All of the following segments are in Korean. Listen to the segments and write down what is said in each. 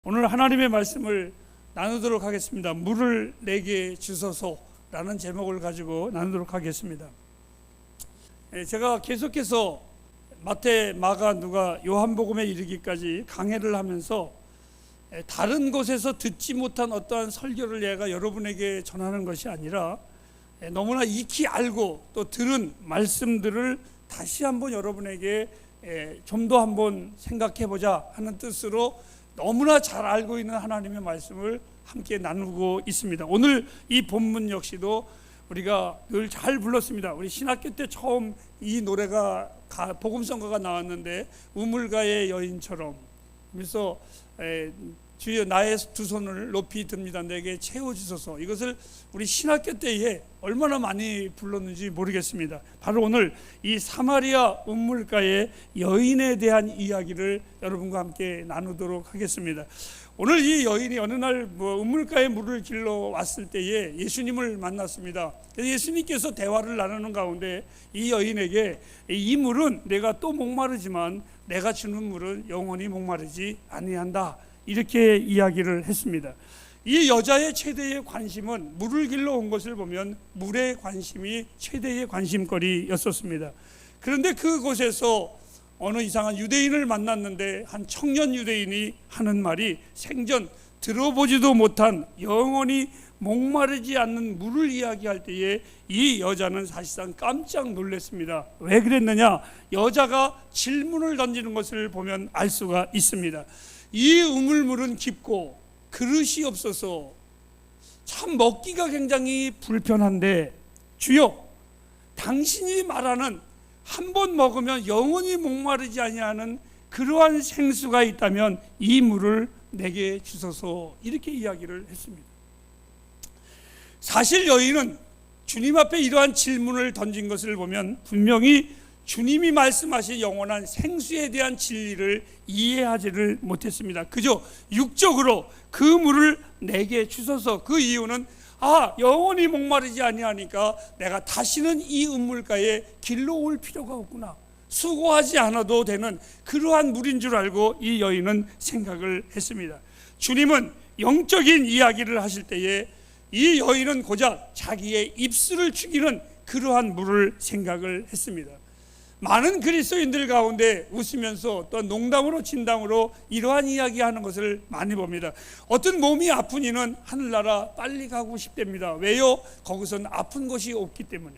오늘 하나님의 말씀을 나누도록 하겠습니다. 물을 내게 주소서라는 제목을 가지고 나누도록 하겠습니다. 제가 계속해서 마태, 마가, 누가, 요한복음에 이르기까지 강해를 하면서 다른 곳에서 듣지 못한 어떠한 설교를 내가 여러분에게 전하는 것이 아니라 너무나 익히 알고 또 들은 말씀들을 다시 한번 여러분에게 좀 더 한번 생각해 보자 하는 뜻으로 너무나 잘 알고 있는 하나님의 말씀을 함께 나누고 있습니다. 오늘 이 본문 역시도 우리가 늘 잘 불렀습니다. 우리 신학교 때 처음 이 노래가 복음성가가 나왔는데, 우물가의 여인처럼. 그래서 주여 나의 두 손을 높이 듭니다. 내게 채워주소서. 이것을 우리 신학교 때에 얼마나 많이 불렀는지 모르겠습니다. 바로 오늘 이 사마리아 우물가의 여인에 대한 이야기를 여러분과 함께 나누도록 하겠습니다. 오늘 이 여인이 어느 날 우물가에 물을 길러 왔을 때에 예수님을 만났습니다. 그래서 예수님께서 대화를 나누는 가운데 이 여인에게 이 물은 내가 또 목마르지만 내가 주는 물은 영원히 목마르지 아니한다, 이렇게 이야기를 했습니다. 이 여자의 최대의 관심은 물을 길러 온 것을 보면 물의 관심이 최대의 관심거리였었습니다. 그런데 그곳에서 어느 이상한 유대인을 만났는데 한 청년 유대인이 하는 말이 생전 들어보지도 못한 영원히 목마르지 않는 물을 이야기할 때에 이 여자는 사실상 깜짝 놀랐습니다. 왜 그랬느냐? 여자가 질문을 던지는 것을 보면 알 수가 있습니다. 이 우물물은 깊고 그릇이 없어서 참 먹기가 굉장히 불편한데, 주여, 당신이 말하는 한 번 먹으면 영원히 목마르지 아니하는 그러한 생수가 있다면 이 물을 내게 주소서, 이렇게 이야기를 했습니다. 사실 여인은 주님 앞에 이러한 질문을 던진 것을 보면 분명히 주님이 말씀하신 영원한 생수에 대한 진리를 이해하지를 못했습니다. 그저 육적으로 그 물을 내게 주소서. 그 이유는 영원히 목마르지 아니하니까 내가 다시는 이 우물가에 길러 올 필요가 없구나, 수고하지 않아도 되는 그러한 물인 줄 알고 이 여인은 생각을 했습니다. 주님은 영적인 이야기를 하실 때에 이 여인은 고작 자기의 입술을 죽이는 그러한 물을 생각을 했습니다. 많은 그리스도인들 가운데 웃으면서 또 농담으로 진담으로 이러한 이야기하는 것을 많이 봅니다. 어떤 몸이 아픈 이는 하늘나라 빨리 가고 싶답니다. 왜요? 거기선 아픈 것이 없기 때문에.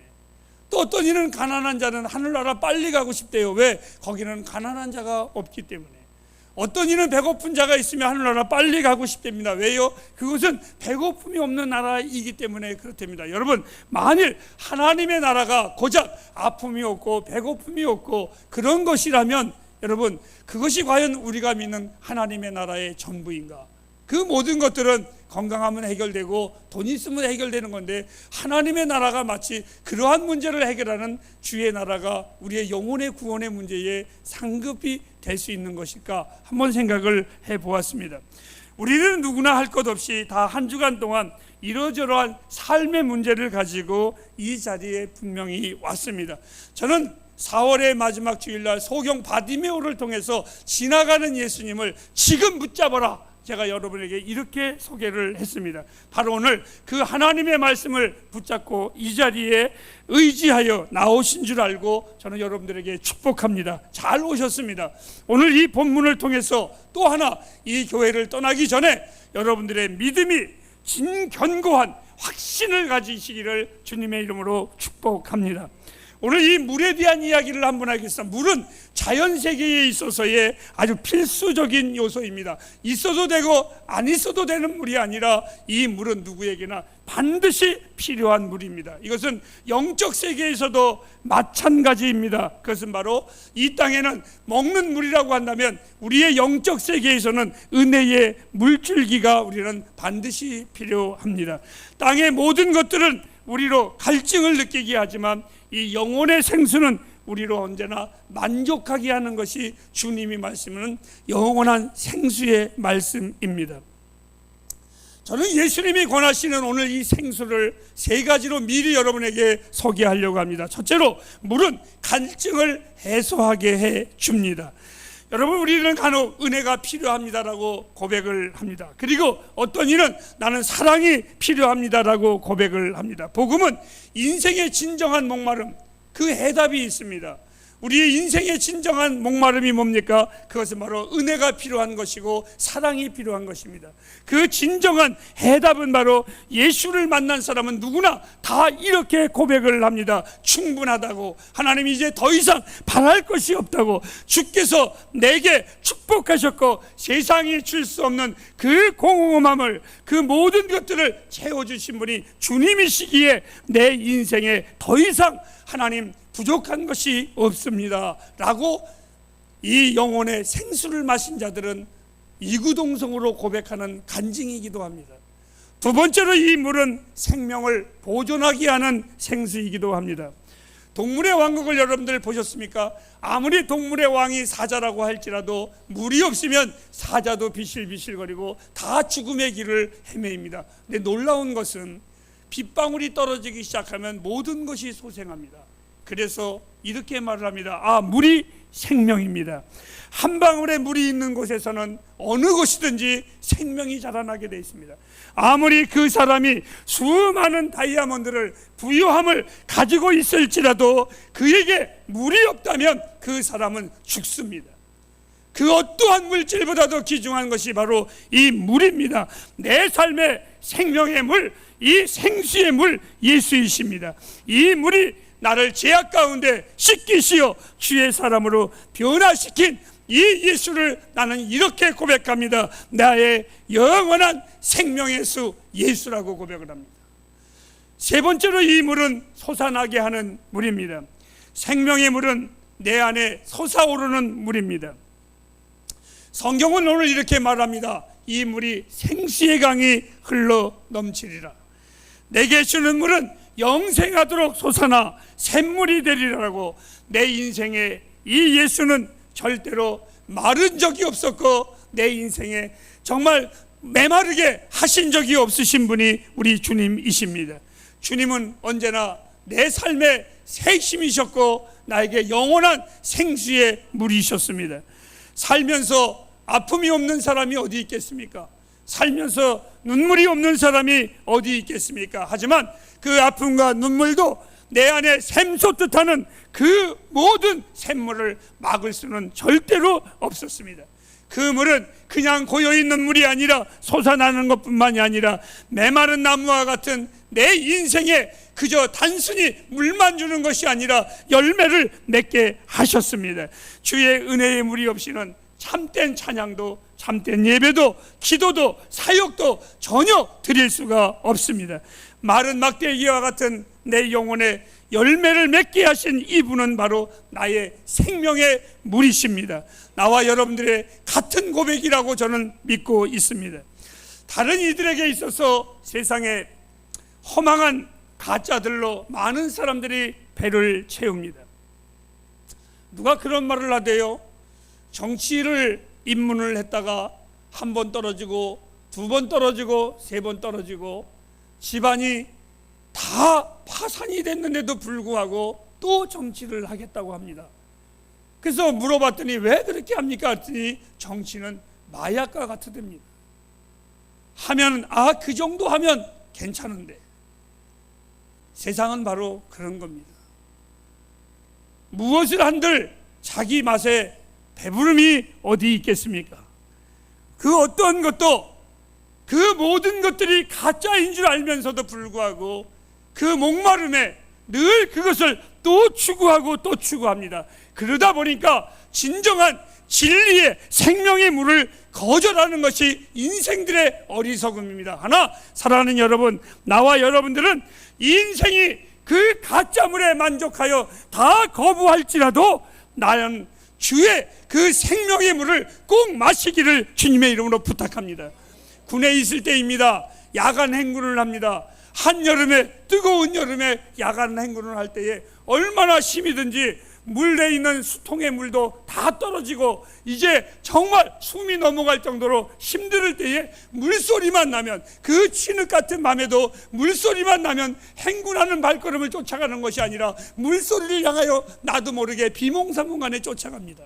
또 어떤 이는 가난한 자는 하늘나라 빨리 가고 싶대요. 왜? 거기는 가난한 자가 없기 때문에. 어떤 이는 배고픈 자가 있으면 하늘나라 빨리 가고 싶답니다. 왜요? 그것은 배고픔이 없는 나라이기 때문에 그렇답니다. 여러분, 만일 하나님의 나라가 고작 아픔이 없고 배고픔이 없고 그런 것이라면, 여러분, 그것이 과연 우리가 믿는 하나님의 나라의 전부인가? 그 모든 것들은 건강하면 해결되고 돈 있으면 해결되는 건데, 하나님의 나라가 마치 그러한 문제를 해결하는 주의 나라가 우리의 영혼의 구원의 문제에 상급이 될 수 있는 것일까? 한번 생각을 해보았습니다. 우리는 누구나 할 것 없이 다 한 주간 동안 이러저러한 삶의 문제를 가지고 이 자리에 분명히 왔습니다. 저는 4월의 마지막 주일날 소경 바디메오를 통해서 지나가는 예수님을 지금 붙잡아라, 제가 여러분에게 이렇게 소개를 했습니다. 바로 오늘 그 하나님의 말씀을 붙잡고 이 자리에 의지하여 나오신 줄 알고 저는 여러분들에게 축복합니다. 잘 오셨습니다. 오늘 이 본문을 통해서 또 하나 이 교회를 떠나기 전에 여러분들의 믿음이 진견고한 확신을 가지시기를 주님의 이름으로 축복합니다. 오늘 이 물에 대한 이야기를 한번 하겠습니다. 물은 자연세계에 있어서의 아주 필수적인 요소입니다. 있어도 되고 안 있어도 되는 물이 아니라 이 물은 누구에게나 반드시 필요한 물입니다. 이것은 영적 세계에서도 마찬가지입니다. 그것은 바로 이 땅에는 먹는 물이라고 한다면 우리의 영적 세계에서는 은혜의 물줄기가 우리는 반드시 필요합니다. 땅의 모든 것들은 우리로 갈증을 느끼게 하지만 이 영혼의 생수는 우리로 언제나 만족하게 하는 것이 주님이 말씀하는 영원한 생수의 말씀입니다. 저는 예수님이 권하시는 오늘 이 생수를 세 가지로 미리 여러분에게 소개하려고 합니다. 첫째로, 물은 갈증을 해소하게 해 줍니다. 여러분, 우리는 간혹 은혜가 필요합니다라고 고백을 합니다. 그리고 어떤 이는 나는 사랑이 필요합니다라고 고백을 합니다. 복음은 인생의 진정한 목마름, 그 해답이 있습니다. 우리의 인생의 진정한 목마름이 뭡니까? 그것은 바로 은혜가 필요한 것이고 사랑이 필요한 것입니다. 그 진정한 해답은 바로 예수를 만난 사람은 누구나 다 이렇게 고백을 합니다. 충분하다고, 하나님이 이제 더 이상 바랄 것이 없다고, 주께서 내게 축복하셨고 세상이 줄 수 없는 그 공허함을, 그 모든 것들을 채워주신 분이 주님이시기에 내 인생에 더 이상 하나님 부족한 것이 없습니다 라고 이 영혼의 생수를 마신 자들은 이구동성으로 고백하는 간증이기도 합니다. 두 번째로 이 물은 생명을 보존하게 하는 생수이기도 합니다. 동물의 왕국을 여러분들 보셨습니까? 아무리 동물의 왕이 사자라고 할지라도 물이 없으면 사자도 비실비실거리고 다 죽음의 길을 헤매입니다. 근데 놀라운 것은 빗방울이 떨어지기 시작하면 모든 것이 소생합니다. 그래서 이렇게 말을 합니다. 물이 생명입니다. 한 방울의 물이 있는 곳에서는 어느 곳이든지 생명이 자라나게 되어 있습니다. 아무리 그 사람이 수많은 다이아몬드를, 부유함을 가지고 있을지라도 그에게 물이 없다면 그 사람은 죽습니다. 그 어떠한 물질보다도 귀중한 것이 바로 이 물입니다. 내 삶의 생명의 물, 이 생수의 물 예수이십니다. 이 물이 나를 죄악 가운데 씻기시어 주의 사람으로 변화시킨 이 예수를 나는 이렇게 고백합니다. 나의 영원한 생명의 수 예수라고 고백을 합니다. 세 번째로 이 물은 솟아나게 하는 물입니다. 생명의 물은 내 안에 솟아오르는 물입니다. 성경은 오늘 이렇게 말합니다. 이 물이 생수의 강이 흘러 넘치리라. 내게 주는 물은 영생하도록 솟아나 샘물이 되리라고. 내 인생에 이 예수는 절대로 마른 적이 없었고 내 인생에 정말 메마르게 하신 적이 없으신 분이 우리 주님이십니다. 주님은 언제나 내 삶의 새 힘이셨고 나에게 영원한 생수의 물이셨습니다. 살면서 아픔이 없는 사람이 어디 있겠습니까? 살면서 눈물이 없는 사람이 어디 있겠습니까? 하지만 그 아픔과 눈물도 내 안에 샘솟듯 하는 그 모든 샘물을 막을 수는 절대로 없었습니다. 그 물은 그냥 고여있는 물이 아니라 솟아나는 것뿐만이 아니라 메마른 나무와 같은 내 인생에 그저 단순히 물만 주는 것이 아니라 열매를 맺게 하셨습니다. 주의 은혜의 물이 없이는 참된 찬양도, 참된 예배도, 기도도, 사역도 전혀 드릴 수가 없습니다. 마른 막대기와 같은 내 영혼에 열매를 맺게 하신 이분은 바로 나의 생명의 물이십니다. 나와 여러분들의 같은 고백이라고 저는 믿고 있습니다. 다른 이들에게 있어서 세상에 허망한 가짜들로 많은 사람들이 배를 채웁니다. 누가 그런 말을 하대요? 정치를 입문을 했다가 한 번 떨어지고, 두 번 떨어지고, 세 번 떨어지고, 집안이 다 파산이 됐는데도 불구하고 또 정치를 하겠다고 합니다. 그래서 물어봤더니 왜 그렇게 합니까? 했더니 정치는 마약과 같으답니다. 하면 그 정도 하면 괜찮은데. 세상은 바로 그런 겁니다. 무엇을 한들 자기 맛에 배부름이 어디 있겠습니까? 그 어떤 것도, 그 모든 것들이 가짜인 줄 알면서도 불구하고 그 목마름에 늘 그것을 또 추구하고 또 추구합니다. 그러다 보니까 진정한 진리의 생명의 물을 거절하는 것이 인생들의 어리석음입니다. 하나, 사랑하는 여러분, 나와 여러분들은 인생이 그 가짜물에 만족하여 다 거부할지라도 나는 주의 그 생명의 물을 꼭 마시기를 주님의 이름으로 부탁합니다. 군에 있을 때입니다. 야간 행군을 합니다. 한여름에, 뜨거운 여름에 야간 행군을 할 때에 얼마나 힘이 든지 물에 있는 수통의 물도 다 떨어지고 이제 정말 숨이 넘어갈 정도로 힘들 때에 물소리만 나면, 그 진흙 같은 밤에도 물소리만 나면 행군하는 발걸음을 쫓아가는 것이 아니라 물소리를 향하여 나도 모르게 비몽사몽간에 쫓아갑니다.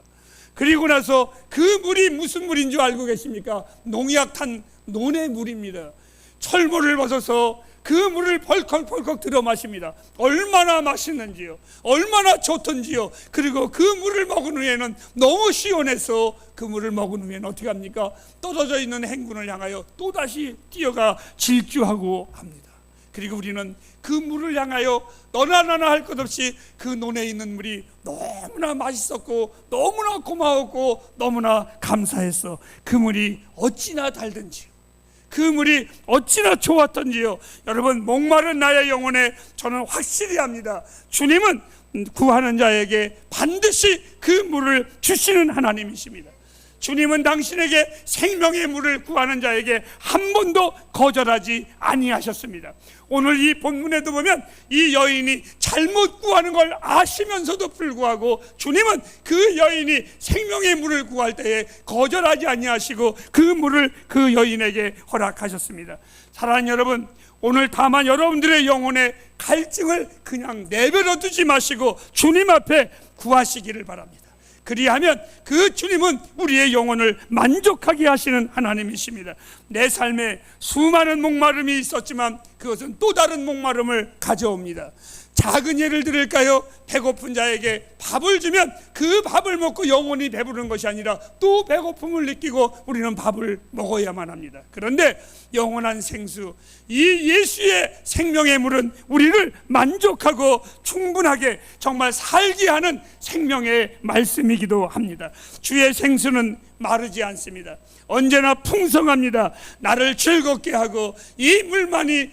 그리고 나서 그 물이 무슨 물인 줄 알고 계십니까? 농약 탄 논의 물입니다. 철물을 벗어서 그 물을 벌컥벌컥 들어 마십니다. 얼마나 맛있는지요, 얼마나 좋던지요. 그리고 그 물을 먹은 후에는 너무 시원해서 그 물을 먹은 후에는 어떻게 합니까? 떨어져 있는 행군을 향하여 또다시 뛰어가 질주하고 합니다. 그리고 우리는 그 물을 향하여 너나 나나 할 것 없이 그 논에 있는 물이 너무나 맛있었고 너무나 고마웠고 너무나 감사해서 그 물이 어찌나 달든지요, 그 물이 어찌나 좋았던지요. 여러분, 목마른 나의 영혼에 저는 확실히 합니다. 주님은 구하는 자에게 반드시 그 물을 주시는 하나님이십니다. 주님은 당신에게 생명의 물을 구하는 자에게 한 번도 거절하지 아니하셨습니다. 오늘 이 본문에도 보면 이 여인이 잘못 구하는 걸 아시면서도 불구하고 주님은 그 여인이 생명의 물을 구할 때에 거절하지 아니하시고 그 물을 그 여인에게 허락하셨습니다. 사랑하는 여러분, 오늘 다만 여러분들의 영혼의 갈증을 그냥 내버려 두지 마시고 주님 앞에 구하시기를 바랍니다. 그리하면 그 주님은 우리의 영혼을 만족하게 하시는 하나님이십니다. 내 삶에 수많은 목마름이 있었지만 그것은 또 다른 목마름을 가져옵니다. 작은 예를 들을까요? 배고픈 자에게 밥을 주면 그 밥을 먹고 영혼이 배부른 것이 아니라 또 배고픔을 느끼고 우리는 밥을 먹어야만 합니다. 그런데 영원한 생수, 이 예수의 생명의 물은 우리를 만족하고 충분하게 정말 살게 하는 생명의 말씀이기도 합니다. 주의 생수는 마르지 않습니다. 언제나 풍성합니다. 나를 즐겁게 하고 이 물만이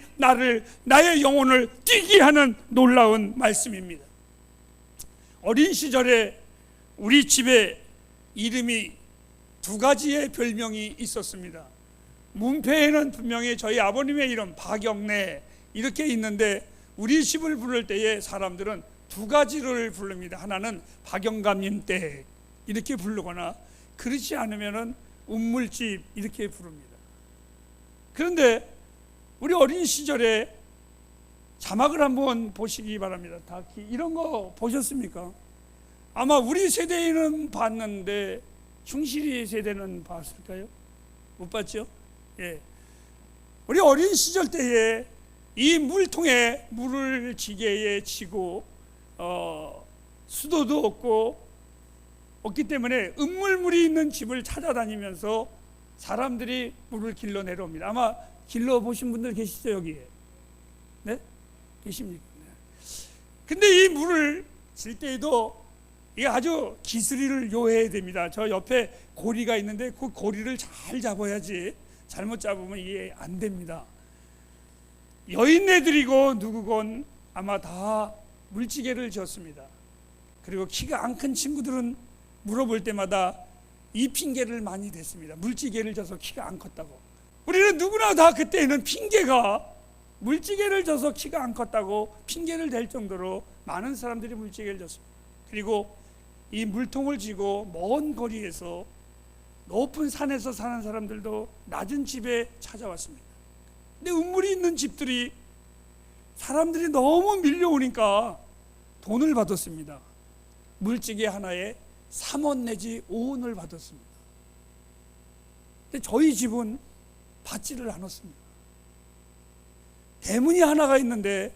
나의 영혼을 뛰게 하는 놀라운 말씀입니다. 어린 시절에 우리 집에 이름이 두 가지의 별명이 있었습니다. 문패에는 분명히 저희 아버님의 이름 박영래 이렇게 있는데 우리 집을 부를 때에 사람들은 두 가지를 부릅니다. 하나는 박영감님 댁 이렇게 부르거나 그렇지 않으면은 운물집 이렇게 부릅니다. 그런데 우리 어린 시절에 자막을 한번 보시기 바랍니다. 다큐 이런 거 보셨습니까? 아마 우리 세대에는 봤는데 충실이 세대는 봤을까요? 못 봤죠? 예. 우리 어린 시절 때에 이 물통에 물을 지게에 지고 수도도 없기 때문에 음물물이 있는 집을 찾아다니면서 사람들이 물을 길러 내려옵니다. 아마 길러 보신 분들 계시죠, 여기에? 네? 계십니까? 네. 근데 이 물을 질 때에도 이게 아주 기술을 요해야 됩니다. 저 옆에 고리가 있는데 그 고리를 잘 잡아야지 잘못 잡으면 이게 안 됩니다. 여인네들이고 누구건 아마 다 물지개를 지었습니다. 그리고 키가 안 큰 친구들은 물어볼 때마다 이 핑계를 많이 댔습니다. 물지개를 져서 키가 안 컸다고. 우리는 누구나 다 그때는 핑계가 물지개를 져서 키가 안 컸다고 핑계를 댈 정도로 많은 사람들이 물지개를 졌습니다. 그리고 이 물통을 쥐고 먼 거리에서 높은 산에서 사는 사람들도 낮은 집에 찾아왔습니다. 근데 음물이 있는 집들이 사람들이 너무 밀려오니까 돈을 받았습니다. 물지개 하나에 3원 내지 5원을 받았습니다. 근데 저희 집은 받지를 않았습니다. 대문이 하나가 있는데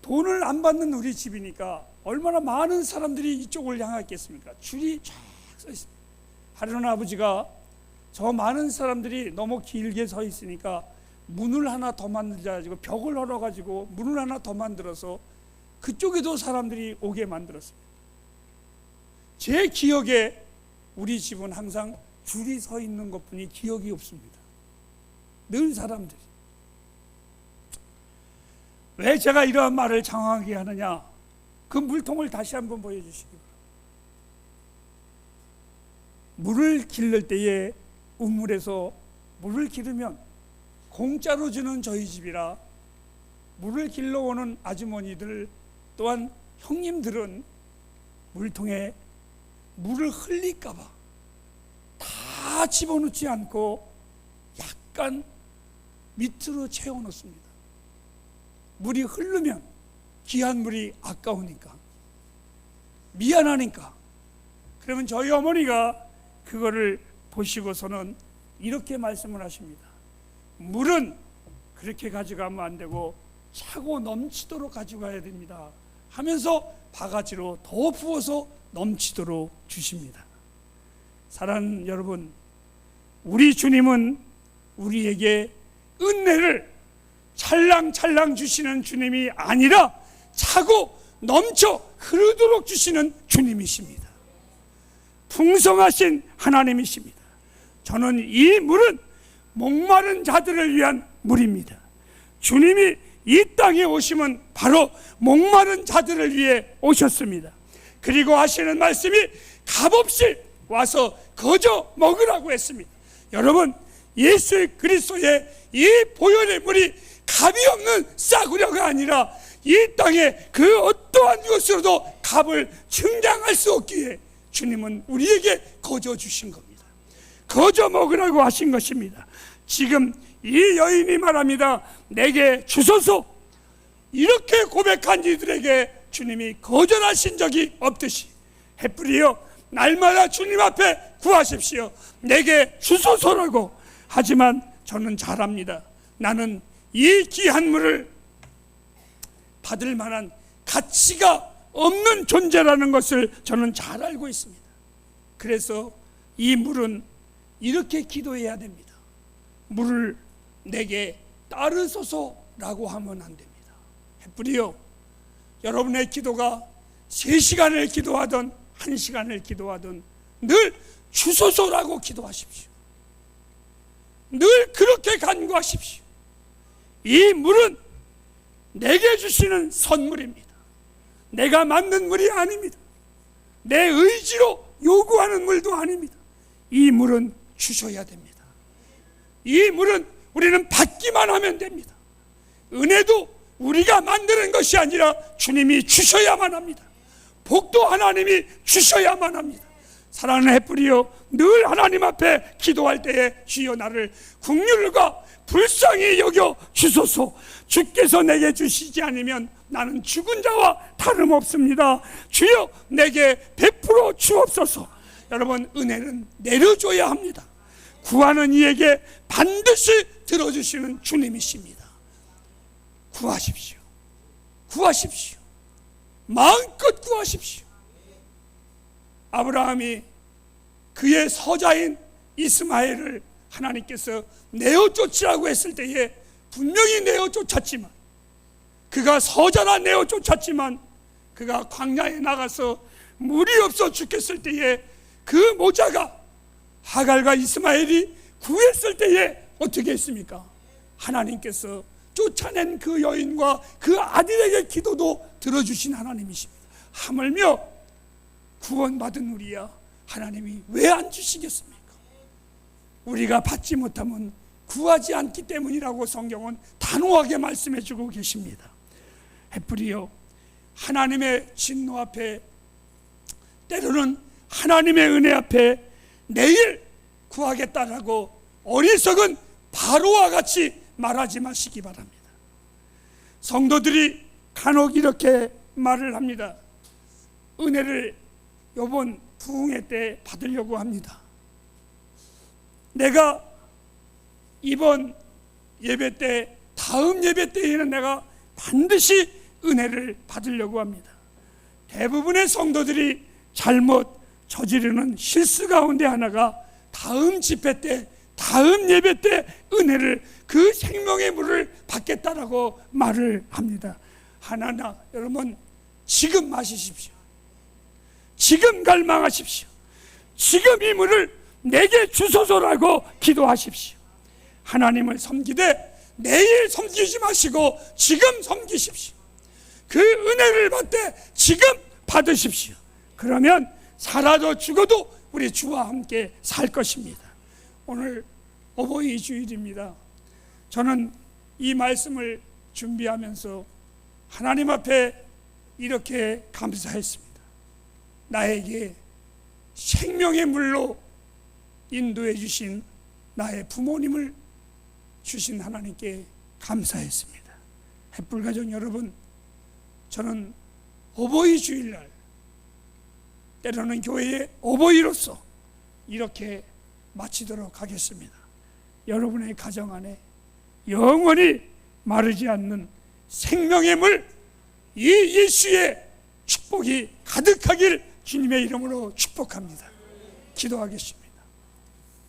돈을 안 받는 우리 집이니까 얼마나 많은 사람들이 이쪽을 향했겠습니까? 줄이 쫙 서 있습니다. 하루는 아버지가 저 많은 사람들이 너무 길게 서 있으니까 문을 하나 더 만들자고 벽을 헐어가지고 문을 하나 더 만들어서 그쪽에도 사람들이 오게 만들었습니다. 제 기억에 우리 집은 항상 줄이 서 있는 것뿐이 기억이 없습니다. 늘 사람들이. 왜 제가 이러한 말을 장황하게 하느냐? 그 물통을 다시 한번 보여주시기 바랍니다. 물을 기를 때에 우물에서 물을 기르면 공짜로 주는 저희 집이라 물을 길러오는 아주머니들 또한 형님들은 물통에 물을 흘릴까봐 다 집어넣지 않고 약간 밑으로 채워놓습니다. 물이 흐르면 귀한 물이 아까우니까 미안하니까 그러면 저희 어머니가 그거를 보시고서는 이렇게 말씀을 하십니다. 물은 그렇게 가져가면 안 되고 차고 넘치도록 가져가야 됩니다 하면서 바가지로 더 부어서 넘치도록 주십니다. 사랑하는 여러분, 우리 주님은 우리에게 은혜를 찰랑찰랑 주시는 주님이 아니라 차고 넘쳐 흐르도록 주시는 주님이십니다. 풍성하신 하나님이십니다. 저는 이 물은 목마른 자들을 위한 물입니다. 주님이 이 땅에 오시면 바로 목마른 자들을 위해 오셨습니다. 그리고 하시는 말씀이 값없이 와서 거저 먹으라고 했습니다. 여러분, 예수 그리스도의 이 보혈의 물이 값이 없는 싸구려가 아니라 이 땅에 그 어떠한 것으로도 값을 증량할 수 없기에 주님은 우리에게 거저 주신 겁니다. 거저 먹으라고 하신 것입니다. 지금 이 여인이 말합니다. 내게 주소서. 이렇게 고백한 이들에게 주님이 거절하신 적이 없듯이 햇불이여 날마다 주님 앞에 구하십시오. 내게 주소서라고. 하지만 저는 잘 압니다. 나는 이 귀한 물을 받을 만한 가치가 없는 존재라는 것을 저는 잘 알고 있습니다. 그래서 이 물은 이렇게 기도해야 됩니다. 물을 내게 따르소서라고 하면 안 됩니다. 햇불이요, 여러분의 기도가 3시간을 기도하든 1시간을 기도하든 늘 주소서라고 기도하십시오. 늘 그렇게 간구하십시오. 이 물은 내게 주시는 선물입니다. 내가 만든 물이 아닙니다. 내 의지로 요구하는 물도 아닙니다. 이 물은 주셔야 됩니다. 이 물은 우리는 받기만 하면 됩니다. 은혜도 우리가 만드는 것이 아니라 주님이 주셔야만 합니다. 복도 하나님이 주셔야만 합니다. 사랑하는 햇불이여, 늘 하나님 앞에 기도할 때에 주여 나를 긍휼과 불쌍히 여겨 주소서. 주께서 내게 주시지 않으면 나는 죽은 자와 다름없습니다. 주여 내게 베풀어 주옵소서. 여러분, 은혜는 내려줘야 합니다. 구하는 이에게 반드시 들어주시는 주님이십니다. 구하십시오. 구하십시오. 마음껏 구하십시오. 아브라함이 그의 서자인 이스마엘을 하나님께서 내어 쫓으라고 했을 때에 분명히 내어 쫓았지만, 그가 서자라 내어 쫓았지만 그가 광야에 나가서 물이 없어 죽겠을 때에 그 모자가 하갈과 이스마엘이 구했을 때에 어떻게 했습니까? 하나님께서 쫓아낸 그 여인과 그 아들에게 기도도 들어주신 하나님이십니다. 하물며 구원받은 우리야 하나님이 왜 안 주시겠습니까? 우리가 받지 못하면 구하지 않기 때문이라고 성경은 단호하게 말씀해 주고 계십니다. 햇불이여, 하나님의 진노 앞에, 때로는 하나님의 은혜 앞에 내일 구하겠다라고 어리석은 바로와 같이 말하지 마시기 바랍니다. 성도들이 간혹 이렇게 말을 합니다. 은혜를 이번 부흥회 때 받으려고 합니다. 내가 이번 예배 때, 다음 예배 때에는 내가 반드시 은혜를 받으려고 합니다. 대부분의 성도들이 잘못 저지르는 실수 가운데 하나가 다음 집회 때, 다음 예배 때 은혜를, 그 생명의 물을 받겠다라고 말을 합니다. 하나나 여러분, 지금 마시십시오. 지금 갈망하십시오. 지금 이 물을 내게 주소서라고 기도하십시오. 하나님을 섬기되 내일 섬기지 마시고 지금 섬기십시오. 그 은혜를 받되 지금 받으십시오. 그러면 살아도 죽어도 우리 주와 함께 살 것입니다. 오늘 어버이 주일입니다. 저는 이 말씀을 준비하면서 하나님 앞에 이렇게 감사했습니다. 나에게 생명의 물로 인도해 주신 나의 부모님을 주신 하나님께 감사했습니다. 햇불가족 여러분, 저는 어버이 주일날 때로는 교회의 어버이로서 이렇게 마치도록 하겠습니다. 여러분의 가정 안에 영원히 마르지 않는 생명의 물, 이 예수의 축복이 가득하길 주님의 이름으로 축복합니다. 기도하겠습니다.